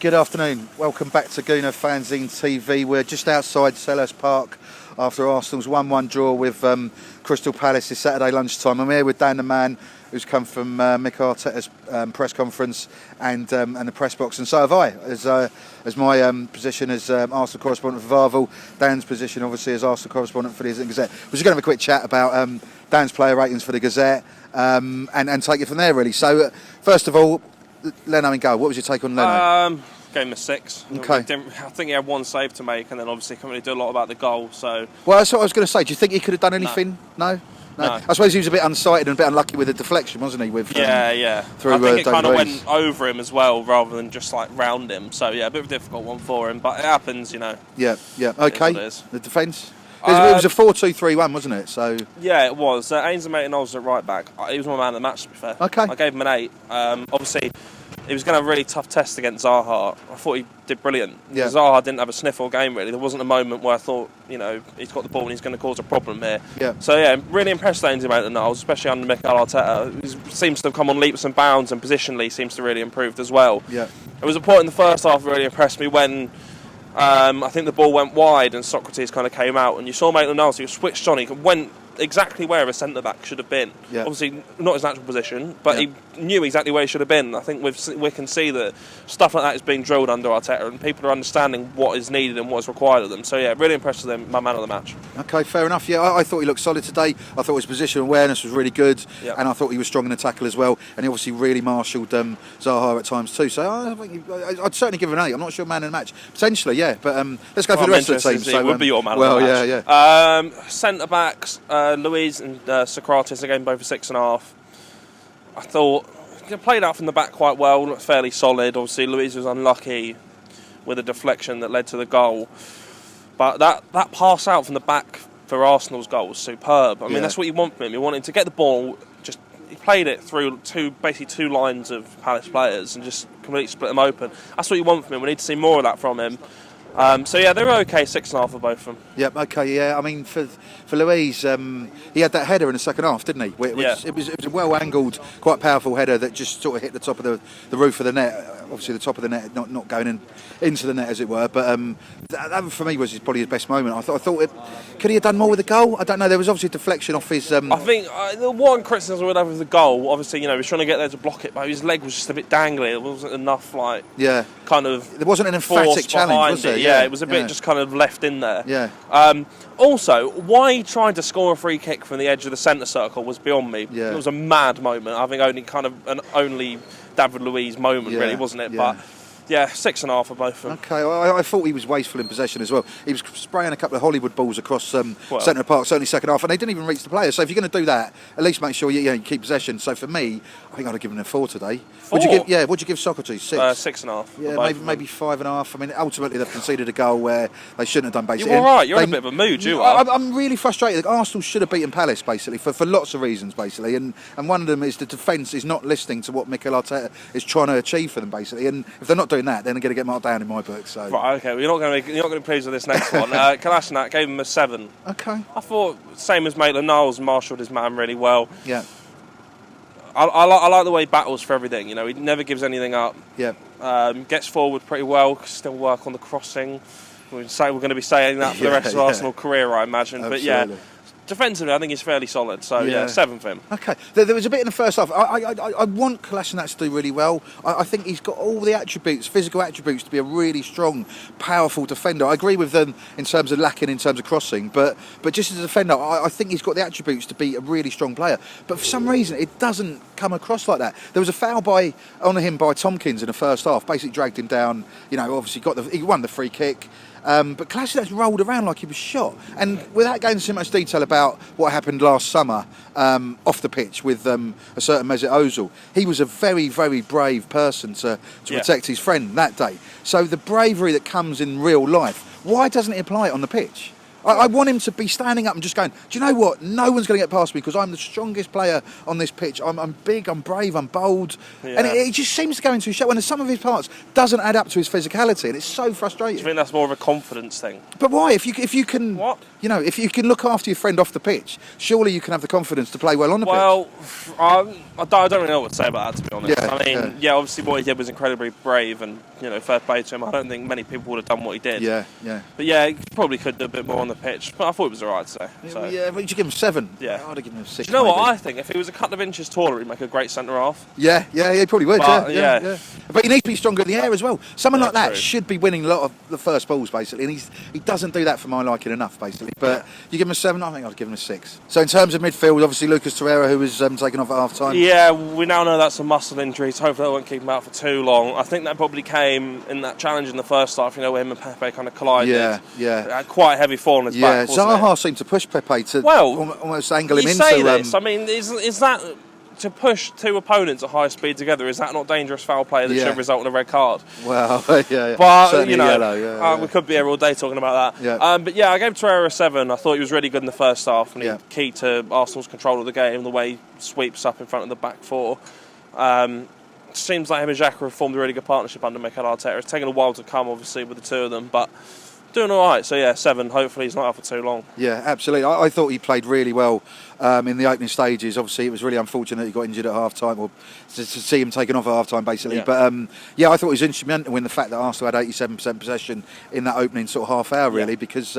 Good afternoon. Welcome back to Gooner Fanzine TV. We're just outside Selhurst Park after Arsenal's 1-1 draw with Crystal Palace this Saturday lunchtime. I'm here with Dan the man, who's come from Mick Arteta's press conference and the press box, and so have I, as my position as Arsenal correspondent for Varvel, Dan's position obviously as Arsenal correspondent for the Gazette. We're just going to have a quick chat about Dan's player ratings for the Gazette and take it from there really. So first of all, Leno in goal. What was your take on Leno? Gave him a 6. Okay. I think he had one save to make, and then obviously couldn't really do a lot about the goal. So. Well, that's what I was going to say. Do you think he could have done anything? No. I suppose he was a bit unsighted and a bit unlucky with the deflection, wasn't he? Through, I think it kind of went over him as well, rather than just like round him. So yeah, a bit of a difficult one for him, but it happens, you know. Yeah. Okay. The defence. It was a 4-2-3-1, wasn't it? So. Yeah, it was. Ainsley Maitland-Niles at right back. He was my man of the match, to be fair. Okay. I gave him an 8. Obviously, he was going to have a really tough test against Zaha. I thought he did brilliant. Yeah. Zaha didn't have a sniff all game, really. There wasn't a moment where I thought, you know, he's got the ball and he's going to cause a problem here. Yeah. So, yeah, really impressed with Ainsley Maitland-Niles, especially under Mikel Arteta. He seems to have come on leaps and bounds, and positionally seems to really improved as well. Yeah. There was a point in the first half that really impressed me when I think the ball went wide and Socrates kind of came out, and you saw Maitland-Niles, he was switched on, he went exactly where a centre-back should have been. Yeah. Obviously, not his natural position, but he knew exactly where he should have been. I think we can see that stuff like that is being drilled under Arteta, and people are understanding what is needed and what is required of them. So, yeah, really impressed with him, my man of the match. Okay, fair enough. Yeah, I thought he looked solid today. I thought his position awareness was really good, and I thought he was strong in the tackle as well, and he obviously really marshalled Zaha at times too. So I'd certainly give him an 8. I'm not sure man in the match. Potentially, yeah, but let's go for the rest of the team. So, would be your man of the match. Yeah. Centre-backs, Luiz and Socrates, again, both for 6.5. I thought he played out from the back quite well, fairly solid. Obviously, Luiz was unlucky with a deflection that led to the goal. But that pass out from the back for Arsenal's goal was superb. I mean, that's what you want from him. You want him to get the ball, he played it through basically two lines of Palace players and just completely split them open. That's what you want from him. We need to see more of that from him. So yeah, they were okay, 6.5 for both of them. Yep, okay, yeah. I mean, for Luiz, he had that header in the second half, didn't he? It was a well-angled, quite powerful header that just sort of hit the top of the roof of the net. Obviously, the top of the net, not going into the net, as it were. But that for me was probably his best moment. I thought could he have done more with the goal? I don't know. There was obviously a deflection off his. I think the one criticism we'd have with the goal, obviously, you know, he was trying to get there to block it, but his leg was just a bit dangly. It wasn't enough, kind of. There wasn't an emphatic challenge, was there? Yeah, it was a bit just kind of left in there. Yeah. Also, why he tried to score a free kick from the edge of the centre circle was beyond me. Yeah. It was a mad moment. I think only David Luiz moment, really, wasn't it? Yeah. But yeah, 6.5 for both of them. Okay, well, I thought he was wasteful in possession as well. He was spraying a couple of Hollywood balls across centre of park, certainly second half, and they didn't even reach the players. So if you're going to do that, at least make sure you keep possession. So for me, I think I'd have given him a 4 today. 4? What'd you give Socrates? 6? 6.5. Yeah, maybe 5.5. I mean, ultimately they've conceded a goal where they shouldn't have done. Basically, you're all right. You're in a bit of a mood. You are. I'm really frustrated. Arsenal should have beaten Palace basically for lots of reasons basically, and one of them is the defence is not listening to what Mikel Arteta is trying to achieve for them basically. And if they're not doing that, then they're going to get marked down in my book. So right, okay. Well, you're not going to be pleased with this next one. Kolasinac gave him a 7. Okay. I thought same as Maitland-Niles, marshalled his man really well. Yeah. I like the way he battles for everything. You know, he never gives anything up. Yeah. Gets forward pretty well. Still work on the crossing. We're going to be saying that for the rest of Arsenal career, I imagine. Absolutely. But yeah, defensively, I think he's fairly solid. So yeah, 7 for him. Okay. There was a bit in the first half. I want Kolasinac to do really well. I think he's got all the attributes, physical attributes, to be a really strong, powerful defender. I agree with them in terms of lacking in terms of crossing, but just as a defender, I think he's got the attributes to be a really strong player. But for some reason, it doesn't come across like that. There was a foul on him by Tompkins in the first half. Basically dragged him down. You know, obviously he won the free kick. But Kolasinac rolled around like he was shot. And without going into too much detail about what happened last summer off the pitch with a certain Mesut Ozil, he was a very, very brave person to protect his friend that day. So the bravery that comes in real life, why doesn't he apply it on the pitch? I want him to be standing up and just going, do you know what? No one's going to get past me because I'm the strongest player on this pitch. I'm big, I'm brave, I'm bold. Yeah. And it just seems to go into his show when some of his parts doesn't add up to his physicality, and it's so frustrating. Do you think that's more of a confidence thing? But why? If you can, what? You know, if you can look after your friend off the pitch, surely you can have the confidence to play well on the pitch. Well, I don't really know what to say about that, to be honest. Yeah, I mean, yeah, obviously what he did was incredibly brave, and fair play to him. I don't think many people would have done what he did. Yeah. But yeah, he probably could do a bit more on the pitch. But I thought it was alright today. So. Yeah, but you give him 7. Yeah, I'd have given him 6. Do you know maybe. what I think? If he was a couple of inches taller, he'd make a great centre half. Yeah, he probably would. But, yeah. But he needs to be stronger in the air as well. Someone like that true. should be winning a lot of the first balls, basically, and he doesn't do that for my liking enough, basically. But you give him a 7, I think I'd give him a 6. So in terms of midfield, obviously Lucas Torreira, who was taken off at half time. Yeah, we now know that's a muscle injury, so hopefully that won't keep him out for too long. I think that probably came in that challenge in the first half, where him and Pepe kind of collided. Yeah. Quite a heavy fall on his back, wasn't Zaha it? seemed to push Pepe to almost angle him you into... say this, I mean, is that... To push two opponents at high speed together, is that not dangerous foul play that should result in a red card? Well, yeah. But, certainly yellow, we could be here all day talking about that. Yeah. But yeah, I gave Torreira a 7. I thought he was really good in the first half, and he's key to Arsenal's control of the game, the way he sweeps up in front of the back four. Seems like him and Xhaka have formed a really good partnership under Mikel Arteta. It's taken a while to come, obviously, with the two of them, but doing all right. So yeah, 7. Hopefully he's not out for too long. Yeah, absolutely. I thought he played really well in the opening stages. Obviously, it was really unfortunate he got injured at half time, or to see him taken off at half time, basically. Yeah. But I thought he was instrumental in the fact that Arsenal had 87% possession in that opening sort of half hour, really, because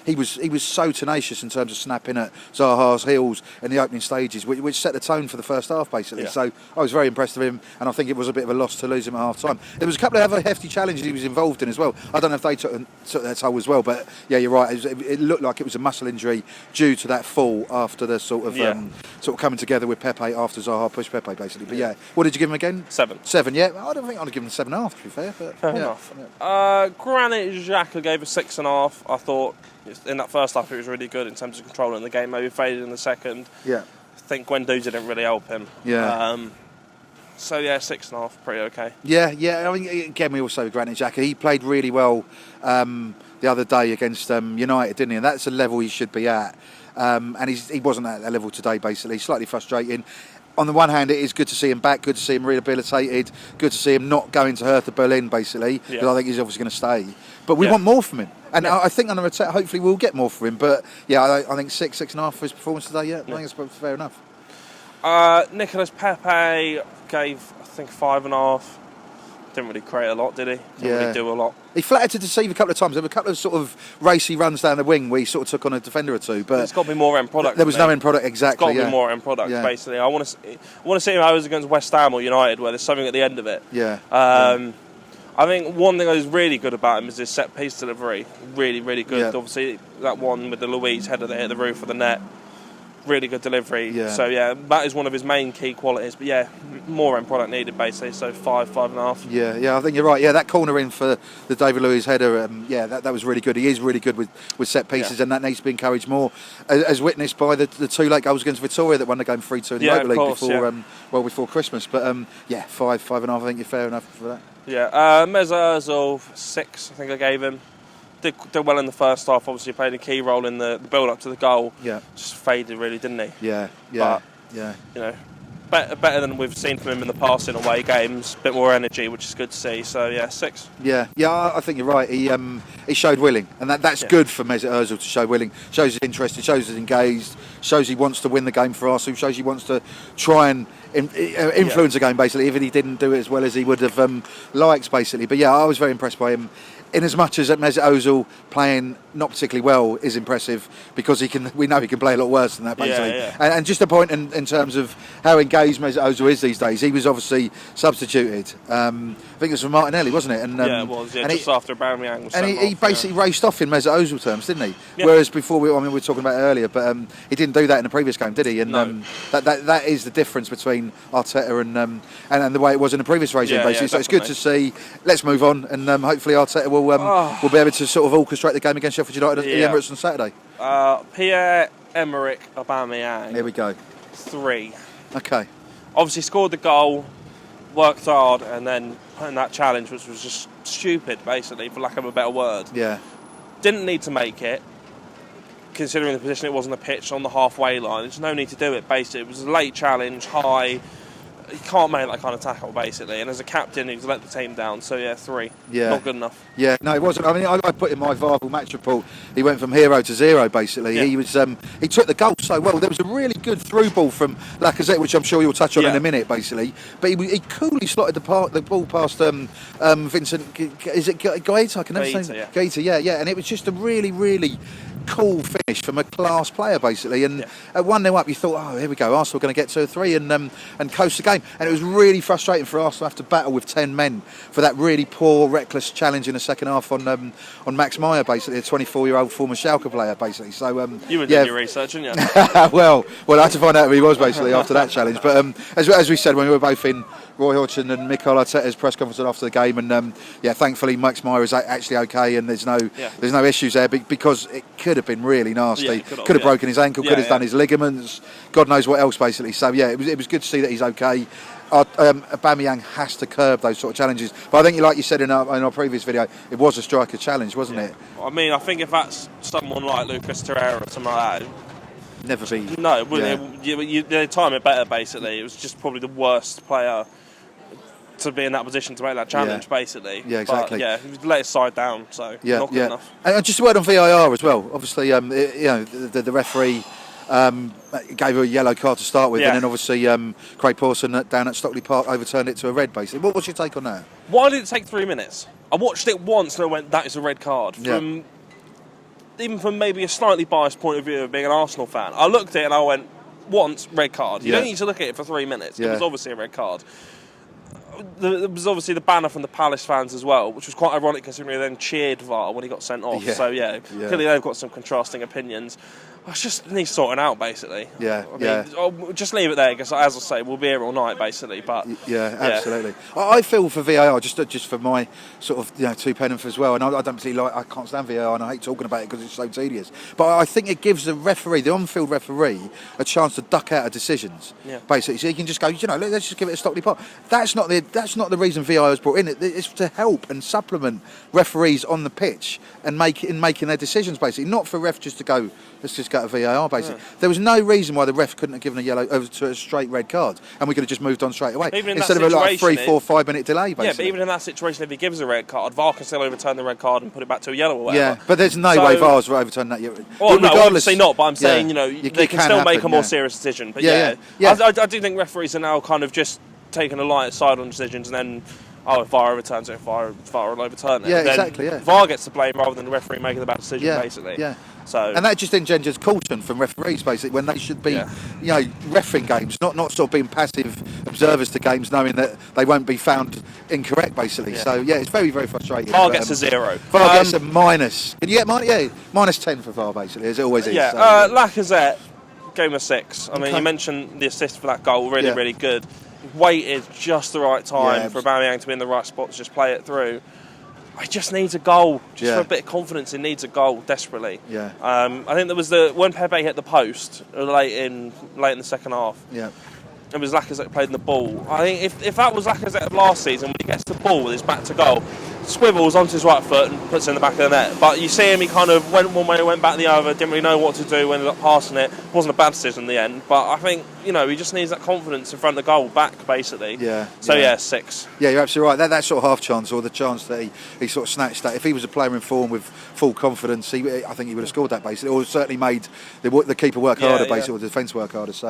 he was so tenacious in terms of snapping at Zaha's heels in the opening stages, which set the tone for the first half, basically. Yeah. So I was very impressed with him, and I think it was a bit of a loss to lose him at half time. There was a couple of other hefty challenges he was involved in as well. I don't know if they took their toll as well, but yeah, you're right. It looked like it was a muscle injury due to that fall after the sort of coming together with Pepe after Zaha pushed Pepe, basically. But yeah, what did you give him again? 7. 7, yeah. I don't think I'd have given him 7.5, to be fair. But fair enough. Yeah. Granit Xhaka gave a 6.5. I thought in that first half it was really good in terms of controlling the game. Maybe faded in the second. Yeah. I think Guendouzi didn't really help him. Yeah. So yeah, 6.5, pretty okay. Yeah. I mean, again, we also with Granit Xhaka. He played really well the other day against United, didn't he? And that's a level he should be at. And he wasn't at that level today, basically. Slightly frustrating. On the one hand, it is good to see him back, good to see him rehabilitated, good to see him not going to Hertha Berlin, basically, because I think he's obviously going to stay. But we want more from him. And I think under Arteta, hopefully we'll get more from him. But yeah, I think 6.5 for his performance today, I think it's fair enough. Nicolas Pepe gave, I think, 5.5. Didn't really create a lot, did he? Didn't really do a lot. He flattered to deceive a couple of times. There were a couple of sort of racy runs down the wing where he sort of took on a defender or two. But it's got to be more end product. There was no end product, exactly. It's got to be more end product, basically. I want to see how it was against West Ham or United, where there's something at the end of it. Yeah. I think one thing that is really good about him is his set piece delivery. Really, really good. Yeah. Obviously, that one with the Louise header that hit the roof of the net. Really good delivery. Yeah. So yeah, that is one of his main key qualities. But yeah, more end product needed, basically. So 5.5. Yeah, I think you're right. Yeah, that corner in for the David Luiz header. That was really good. He is really good with set pieces, and that needs to be encouraged more, as witnessed by the 2 late goals against Victoria that won the game 3-2 in the Europa League before Christmas. But 5.5. I think you're fair enough for that. Yeah, Mesut Ozil 6. I think I gave him. Did well in the first half. Obviously played a key role in the build up to the goal. Yeah, just faded really, didn't he? Yeah. But, better than we've seen from him in the past in away games. A bit more energy, which is good to see. So yeah, 6. Yeah. I think you're right. He showed willing, and that's good for Mesut Ozil to show willing. Shows he's interested. Shows he's engaged. Shows he wants to win the game for Arsenal. Shows he wants to try and influence the game, basically. Even if he didn't do it as well as he would have liked, basically. But yeah, I was very impressed by him. In as much as Mesut Ozil playing not particularly well is impressive, because we know he can play a lot worse than that, basically. Yeah. And just a point in terms of how engaged Mesut Ozil is these days. He was obviously substituted. I think it was for Martinelli, wasn't it? And, it was. Yeah, just after Aubameyang was sent off. And he basically raced off in Mesut Ozil terms, didn't he? Yeah. Whereas before, we were talking about it earlier, but he didn't do that in the previous game, did he? And no. That is the difference between Arteta and the way it was in the previous regime, basically. So it's good to see. Let's move on, and hopefully Arteta will be able to sort of orchestrate the game against Sheffield United at the Emirates on Saturday. Pierre-Emerick Aubameyang. Here we go. 3. Okay. Obviously scored the goal, worked hard, and then put in that challenge, which was just stupid, basically, for lack of a better word. Yeah. Didn't need to make it. considering the position it was on the pitch on the halfway line. There's no need to do it, basically. It was a late challenge, high. You can't make that kind of tackle, basically. And as a captain, he's let the team down. So, yeah, 3. Yeah. Not good enough. Yeah, no, it wasn't. I mean, I put in my Varvel match report, he went from hero to zero, basically. Yeah. He took the goal so well. There was a really good through ball from Lacazette, which I'm sure you'll touch on in a minute, basically. But he coolly slotted the ball past Vincent, is it Gaeta? I can never say Gaeta, yeah. And it was just a really, really cool finish from a class player, basically. And at 1-0 up, you thought, oh, here we go, Arsenal going to get 2 or 3 and coast the game. And it was really frustrating for Arsenal to have to battle with 10 men for that really poor, reckless challenge in the second half on Max Meyer, basically, a 24-year-old former Schalke player, basically. So you were doing your research, didn't you? well, I had to find out who he was, basically, after that challenge. But as we said, when we were both in Roy Hodgson and Mikel Arteta's press conference after the game, and thankfully Max Meyer is actually okay, and there's no issues there, because it could have been really nasty. Could have broken his ankle, could have done his ligaments, God knows what else, basically. So it was good to see that he's okay. Aubameyang has to curb those sort of challenges, but I think, like you said in our previous video, it was a striker challenge, wasn't it? I mean, I think if that's someone like Lucas Torreira or something like that, never be. No, they time it better, basically. It was just probably the worst player to be in that position to make that challenge, basically. Yeah, exactly. But, he let his side down, so not good enough. And just a word on VAR as well. Obviously, the referee gave her a yellow card to start with, and then obviously Craig Pawson down at Stockley Park overturned it to a red, basically. What's your take on that? Why did it take 3 minutes? I watched it once and I went, that is a red card. Even from maybe a slightly biased point of view of being an Arsenal fan, I looked at it and I went, once, red card. You don't need to look at it for 3 minutes. It was obviously a red card. There was obviously the banner from the Palace fans as well, which was quite ironic considering they then cheered VAR when he got sent off. So clearly they've got some contrasting opinions. I just need sorting out, basically. Just leave it there, because as I say, we'll be here all night, basically. But absolutely. I feel for VAR, just for my sort of 2 pence as well. And I don't particularly I can't stand VAR, and I hate talking about it because it's so tedious. But I think it gives the referee, the on-field referee, a chance to duck out of decisions. Basically, so you can just go, let's just give it a Stockley Park. That's not the reason VAR was brought in. It's to help and supplement referees on the pitch and making their decisions, basically, not for refs just to go, let's just go to VAR, basically. There was no reason why the ref couldn't have given a yellow over to a straight red card, and we could have just moved on straight away instead of a 3, 4, 5 minute delay, basically. Yeah, but even in that situation, if he gives a red card, VAR can still overturn the red card and put it back to a yellow or whatever. Yeah, but there's no way VAR's overturn that. Well, no, obviously not, but I'm saying, they can still make a more serious decision. But I do think referees are now kind of just taking a light side on decisions, and then if VAR overturns it, VAR will overturn it. Yeah, exactly. VAR gets to blame rather than the referee making the bad decision, basically. Yeah. So, and that just engenders caution from referees, basically, when they should be, refereeing games, not sort of being passive observers to games, knowing that they won't be found incorrect, basically. So it's very, very frustrating. VAR gets a 0. VAR gets a minus. Can you get minus? Yeah, minus 10 for VAR, basically, as it always is. Yeah, so, Lacazette, game of 6. I mean, you mentioned the assist for that goal, really, really good. Waited just the right time for Aubameyang to be in the right spot to just play it through. He just needs a goal, just for a bit of confidence. He needs a goal desperately. I think there was when Pepe hit the post late in the second half. It was Lacazette played in the ball. I think if that was Lacazette of last season, when he gets the ball with his back to goal, swivels onto his right foot and puts it in the back of the net. But you see him, he kind of went one way, went back the other, didn't really know what to do, ended up passing it. It wasn't a bad decision in the end. But I think, he just needs that confidence in front of the goal back, basically. 6. Yeah, you're absolutely right. That sort of half chance, or the chance that he sort of snatched that, if he was a player in form with full confidence, I think he would have scored that, basically, or certainly made the keeper work harder, basically, or the defence work harder. So,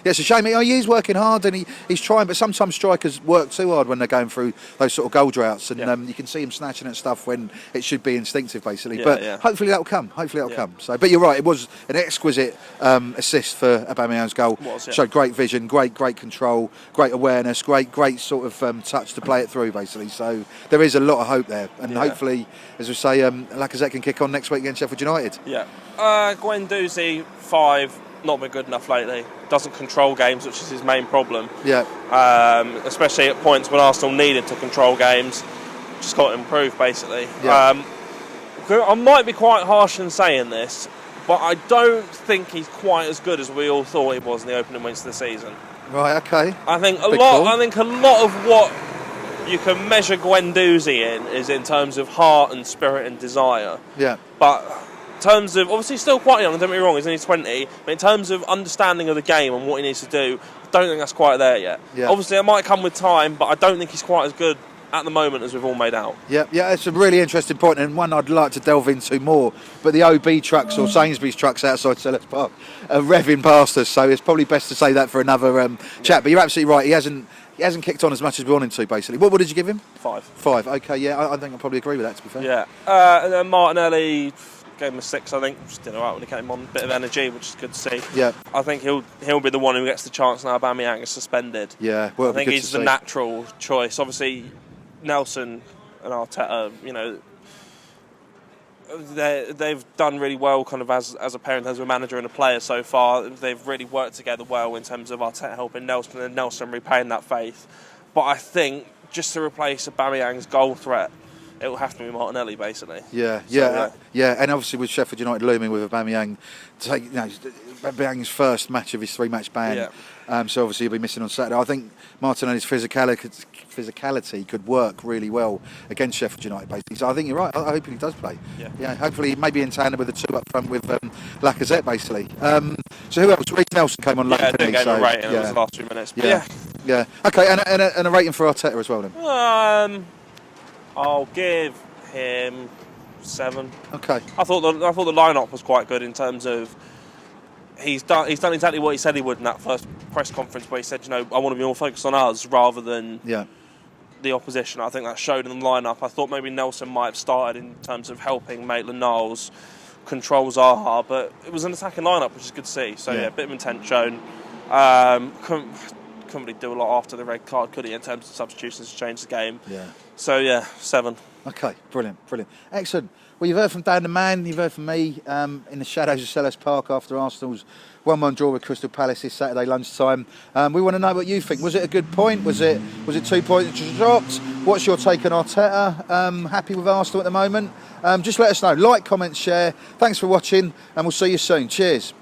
it's a shame. He is working hard and he's trying, but sometimes strikers work too hard when they're going through those sort of goal droughts, and you can see him snatching at stuff when it should be instinctive, basically. But hopefully that'll come. come. So, but you're right. It was an exquisite assist for Aubameyang's goal. Showed great vision, great control, great awareness, great sort of touch to play it through, basically. So there is a lot of hope there, and hopefully, as we say, Lacazette can kick on next week against Sheffield United. Guendouzi 5. Not been good enough lately. Doesn't control games, which is his main problem. Especially at points when Arsenal needed to control games. Just got to improve, basically. I might be quite harsh in saying this, but I don't think he's quite as good as we all thought he was in the opening weeks of the season. Right. Okay. I think a lot of what you can measure Guendouzi in is in terms of heart and spirit and desire. But terms of, obviously he's still quite young, don't get me wrong, he's only 20, but in terms of understanding of the game and what he needs to do, I don't think that's quite there yet. Yeah. Obviously it might come with time, but I don't think he's quite as good at the moment as we've all made out. Yeah, it's a really interesting point, and one I'd like to delve into more, but the OB trucks or Sainsbury's trucks outside Sellers Park are revving past us, so it's probably best to say that for another chat, but you're absolutely right, he hasn't kicked on as much as we wanted to, basically. What did you give him? 5, okay, yeah, I think I'll probably agree with that, to be fair. Yeah, and then Martinelli gave him a 6, I think. Just did all right when he came on. A bit of energy, which is good to see. Yeah. I think he'll be the one who gets the chance now. Aubameyang is suspended. Yeah, well, I think he's the natural choice. Obviously, Nelson and Arteta, you know, they've done really well, kind of as a parent, as a manager and a player so far. They've really worked together well in terms of Arteta helping Nelson and Nelson repaying that faith. But I think just to replace Aubameyang's goal threat, it will have to be Martinelli, basically. Yeah, and obviously with Sheffield United looming with Aubameyang, Aubameyang's first match of his 3-match ban, so obviously he'll be missing on Saturday. I think Martinelli's physicality could work really well against Sheffield United, basically. So I think you're right. I hope he does play. Yeah, hopefully maybe in tandem with the 2 up front with Lacazette, basically. So who else? Reece Nelson came on late. Yeah, they gave him a rating in the last 2 minutes. Yeah. Okay, and a rating for Arteta as well then. I'll give him 7. Okay. I thought the lineup was quite good in terms of he's done exactly what he said he would in that first press conference, where he said, you know, I want to be more focused on us rather than the opposition. I think that showed in the lineup. I thought maybe Nelson might have started in terms of helping Maitland-Niles control Zaha, but it was an attacking lineup, which is good to see. So a bit of intent shown. Couldn't really do a lot after the red card, could he, in terms of substitutions to change the game. So 7. Okay, brilliant. Excellent. Well, you've heard from Dan the Man, you've heard from me in the shadows of Sellers Park after Arsenal's 1-1 draw with Crystal Palace this Saturday lunchtime. We want to know what you think. Was it a good point? Was it 2 points dropped? What's your take on Arteta? Happy with Arsenal at the moment? Just let us know. Like, comment, share. Thanks for watching, and we'll see you soon. Cheers.